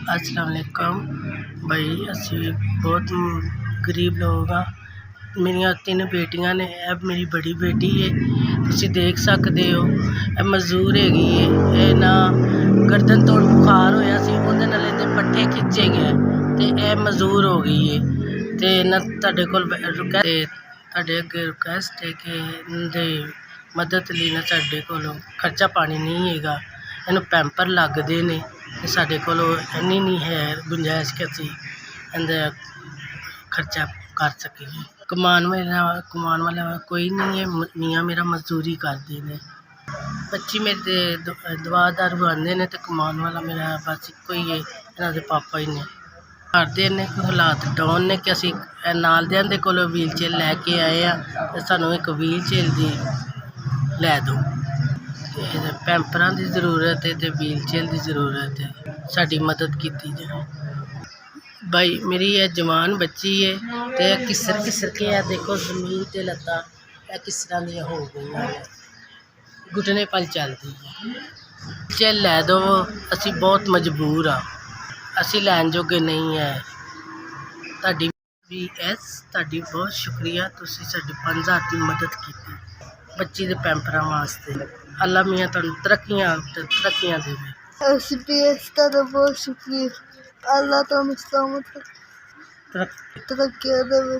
अस्सलाम वालेकुम भाई, असी बहुत गरीब लोग हाँ। मेरिया 3 बेटियां ने, अब मेरी बड़ी बेटी है, तुसी देख सकते हो। ਇਹ मजदूर हैगी है, ਇਹ ना गर्दन तोड़ बुखार होया सी, ਉਹਦੇ ਨਾਲ ਇਹਦੇ ਪੱਠੇ ਖਿੱਚੇ ਗਏ ਤੇ ਇਹ ਮਜ਼ਦੂਰ ਹੋ ਗਈ ਹੈ। ਤੇ ਨਾ ਤੁਹਾਡੇ ਕੋਲ ਤੁਹਾਡੇ ਅੱਗੇ ਰਿਕੁਐਸਟ ਹੈ ਕਿ ਇਹਦੇ ਮਦਦ ਲਈ ਨਾ ਸਾਡੇ ਕੋਲ ਖਰਚਾ ਪਾਣੀ ਨਹੀਂ ਹੈਗਾ, ਇਹਨੂੰ ਪੈਂਪਰ ਲੱਗਦੇ ਨੇ ਤੇ ਸਾਡੇ ਕੋਲ ਇੰਨੀ ਨਹੀਂ ਹੈ ਗੁੰਜਾਇਸ਼ ਕਿ ਅਸੀਂ ਇਹਦਾ ਖਰਚਾ ਕਰ ਸਕੀਏ। ਕਮਾਉਣ ਵਾਲਾ ਕੋਈ ਨਹੀਂ ਹੈ, ਮੀਆਂ ਮੇਰਾ ਮਜ਼ਦੂਰੀ ਕਰਦੇ ਨੇ। ਬੱਚੀ ਮੇਰੇ ਦਵਾਦਾਰ ਆਉਂਦੇ ਨੇ ਤੇ ਕਮਾਉਣ ਵਾਲਾ ਮੇਰਾ ਬਸ ਇੱਕੋ ਹੀ ਹੈ, ਇਹਨਾਂ ਦੇ ਪਾਪਾ ਹੀ ਨੇ। ਘਰ ਦੇ ਨੇ ਕੋਈ ਹਾਲਾਤ ਡਾਊਨ ਨੇ ਕਿ ਅਸੀਂ ਨਾਲਦਿਆਂ ਦੇ ਕੋਲੋਂ ਵੀਲ ਚੇਅਰ ਲੈ ਕੇ ਆਏ ਆ ਤੇ ਸਾਨੂੰ ਇੱਕ ਵੀਲ ਚੇਅਰ ਦੀ ਲੈ ਦਿਓ। ਤੇ ਪੈਂਪਰਾਂ ਦੀ ਜ਼ਰੂਰਤ ਹੈ ਤੇ ਵੀਲ ਚੇਅਰ ਦੀ ਜ਼ਰੂਰਤ ਹੈ, ਸਾਡੀ ਮਦਦ ਕੀਤੀ ਜਾਏ। भाई मेरी यह जवान बच्ची है तो किसर के है, देखो जमीन ते लत्तां किस तरह दी हो गई हैं, घुटने पल चलती है। चल लै दो, असी बहुत मजबूर हाँ, असी लैन जोगे नहीं है। ताड़ी ताड़ी बहुत शुक्रिया, तुसी साडी 5000 की मदद की बच्ची के पैंपरां वास्ते। अल्लाह मियाँ तुहानूं तरक्कियां देवे। बहुत शुक्रिया, अल्लाह तो सलामत तरक्की देवे।